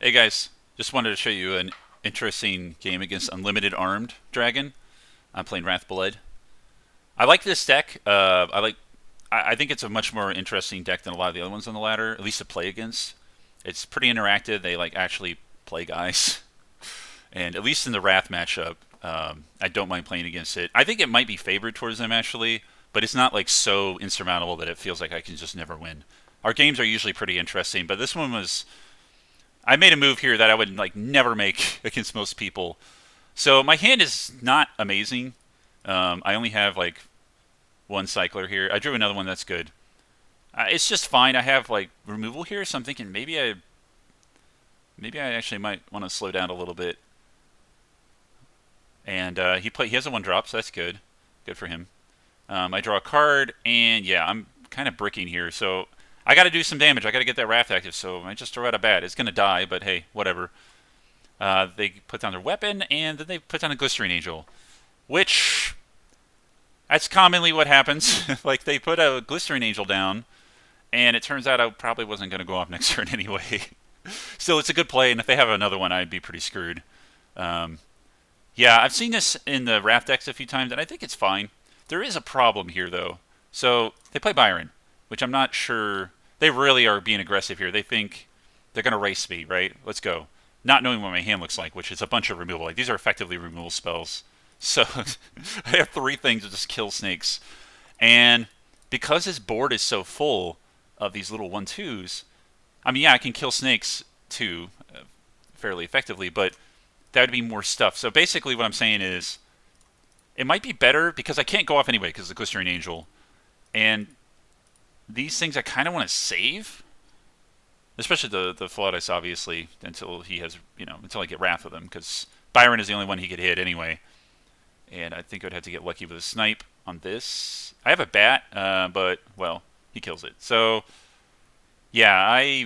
Hey guys, just wanted to show you an interesting game against Unlimited Armed Dragon. I'm playing Wrathblood. I like this deck. I think it's a much more interesting deck than a lot of the other ones on the ladder, at least to play against. It's pretty interactive. They like actually play guys, and at least in the Wrath matchup, I don't mind playing against it. I think it might be favored towards them actually, but it's not like so insurmountable that it feels like I can just never win. Our games are usually pretty interesting, but this one was I made a move here that I would like never make against most people. So my hand is not amazing. I only have like one cycler here. I drew another one that's good. It's just fine. I have like removal here, so I'm thinking maybe I actually might want to slow down a little bit. And he has a one drop, so that's good. Good for him. I draw a card, and yeah, I'm kind of bricking here. So I got to do some damage. I got to get that Wrath active. So I just throw out a bat. It's gonna die, but hey, whatever. They put down their weapon, and then they put down a Glistering Angel, which that's commonly what happens. Like they put a Glistering Angel down, and it turns out I probably wasn't going to go off next turn anyway. Still, it's a good play, and if they have another one, I'd be pretty screwed. Um, yeah, I've seen this in the Wrath decks a few times, and I think it's fine. There is a problem here, though. So they play Byron, which I'm not sure. They really are being aggressive here. They think they're going to race me, right? Let's go. Not knowing what my hand looks like, which is a bunch of removal. Like these are effectively removal spells. So I have three things to just kill snakes. And because his board is so full of these little 1/2s, I mean, yeah, I can kill snakes too fairly effectively, but that would be more stuff. So basically, what I'm saying is it might be better because I can't go off anyway because of the Glistering Angel. And these things I kind of want to save, especially the Floodis, obviously, until he has, until I get Wrath with him, because Byron is the only one he could hit anyway. And I think I'd have to get lucky with a snipe on this. I have a bat, but, well, he kills it. So, yeah,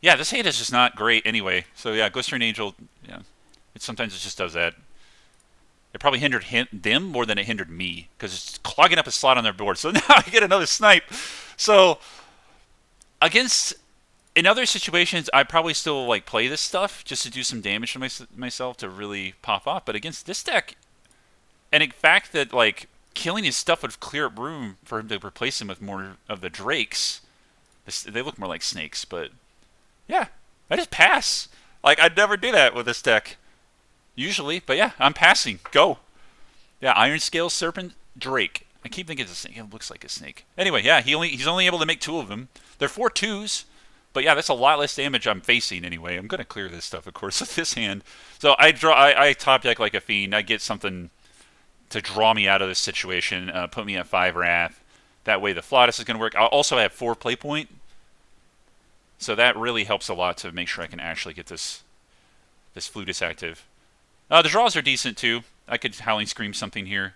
this hate is just not great anyway. So, yeah, Glistering Angel, yeah, sometimes it just does that. It probably hindered them more than it hindered me, because it's clogging up a slot on their board. So now I get another snipe. So, against in other situations, I probably still like play this stuff just to do some damage to myself to really pop off. But against this deck, and in fact that like killing his stuff would clear up room for him to replace him with more of the drakes. They look more like snakes, but yeah, I just pass. Like I'd never do that with this deck usually, but yeah, I'm passing. Go. Yeah, Iron Scale Serpent Drake. I keep thinking it's a snake. It looks like a snake. Anyway, yeah, he's only able to make two of them. They're 4/2s, but yeah, that's a lot less damage I'm facing anyway. I'm gonna clear this stuff, of course, with this hand. So I top deck like a fiend. I get something to draw me out of this situation, put me at 5 Wrath. That way the Flotus is gonna work. I'll also have 4 play point, so that really helps a lot to make sure I can actually get this Flutus active. The draws are decent too. I could Howling Scream something here.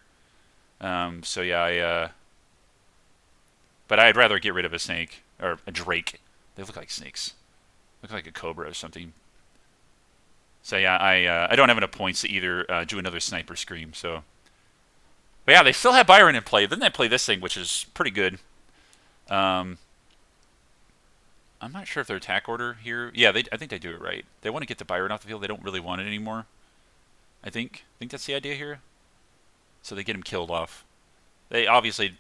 So yeah, but I'd rather get rid of a snake or a drake. They look like snakes. Look like a cobra or something. So yeah, I don't have enough points to either do another sniper scream. So, but yeah, they still have Byron in play. Then they play this thing, which is pretty good. I'm not sure if their attack order here. Yeah, I think they do it right. They want to get the Byron off the field. They don't really want it anymore. I think that's the idea here. So they get him killed off. They obviously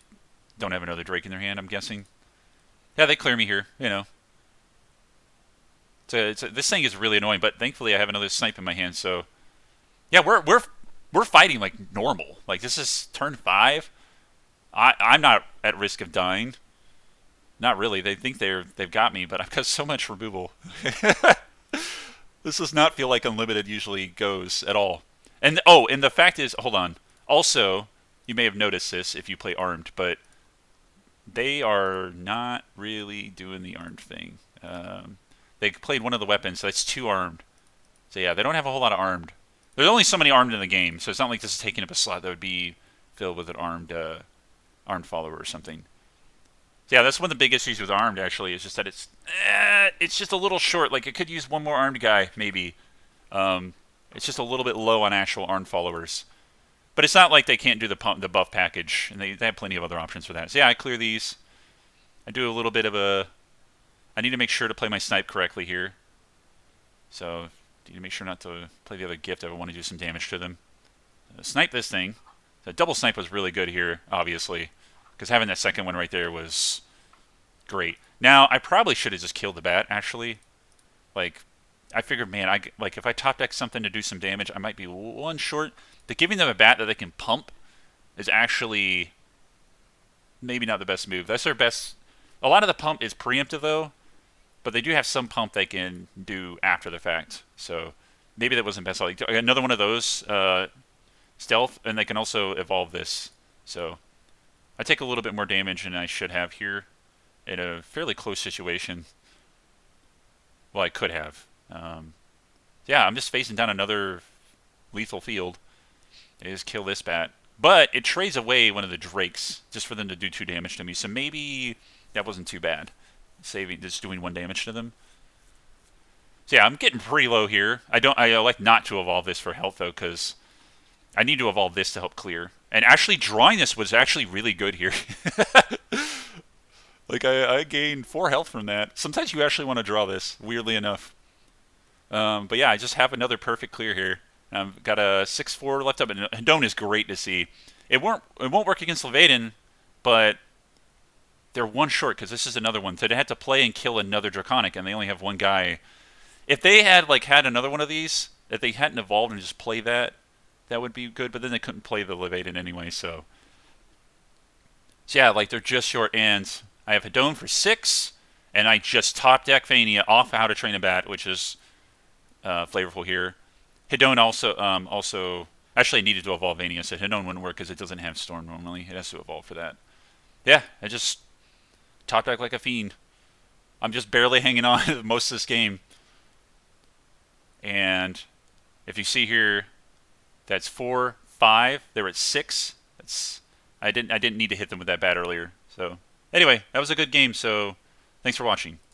don't have another Drake in their hand, I'm guessing. Yeah, they clear me here, this thing is really annoying, but thankfully I have another snipe in my hand, so yeah, we're fighting like normal. Like this is turn 5. I'm not at risk of dying. Not really. They think they've got me, but I've got so much removal. This does not feel like Unlimited usually goes at all. And and the fact is, hold on. Also, you may have noticed this if you play armed, but they are not really doing the armed thing. They played one of the weapons, so that's 2 armed. So yeah, they don't have a whole lot of armed. There's only so many armed in the game, so it's not like this is taking up a slot that would be filled with an armed follower or something. So yeah, that's one of the big issues with armed actually, is just that it's just a little short. Like it could use one more armed guy maybe. It's just a little bit low on actual armed followers. But it's not like they can't do the buff package, and they have plenty of other options for that. So yeah, I clear these. I do a little bit of a... I need to make sure to play my snipe correctly here. So need to make sure not to play the other gift if I want to do some damage to them. Snipe this thing. The double snipe was really good here, obviously, because having that second one right there was great. Now I probably should have just killed the bat. Actually, like I figured, man, like if I top deck something to do some damage, I might be one short. But giving them a bat that they can pump is actually maybe not the best move. That's their best. A lot of the pump is preemptive though, but they do have some pump they can do after the fact. So maybe that wasn't best. Like another one of those stealth, and they can also evolve this. So I take a little bit more damage than I should have here in a fairly close situation. Well, I could have. Yeah, I'm just facing down another lethal field. They just kill this bat. But it trades away one of the drakes just for them to do 2 damage to me. So maybe that wasn't too bad. Saving, just doing 1 damage to them. So yeah, I'm getting pretty low here. I like not to evolve this for health though, because I need to evolve this to help clear. And actually drawing this was actually really good here. Like I gained 4 health from that. Sometimes you actually want to draw this, weirdly enough. But yeah, I just have another perfect clear here. I've got a 6/4 left up, and Hedone is great to see. It won't work against Levaden, but they're one short because this is another one. So they had to play and kill another Draconic, and they only have one guy. If they had had another one of these, if they hadn't evolved and just play that, that would be good. But then they couldn't play the Levaden anyway, so yeah, like they're just short. And I have Hedone for 6, and I just top deck Vania off How to Train a Bat, which is flavorful here. Hedone also actually needed to evolve Vania, so Hedone wouldn't work because it doesn't have Storm normally. It has to evolve for that. Yeah, I just top deck like a fiend. I'm just barely hanging on most of this game. And if you see here, that's 4, 5. They were at 6. I didn't need to hit them with that bat earlier. So anyway, that was a good game. So thanks for watching.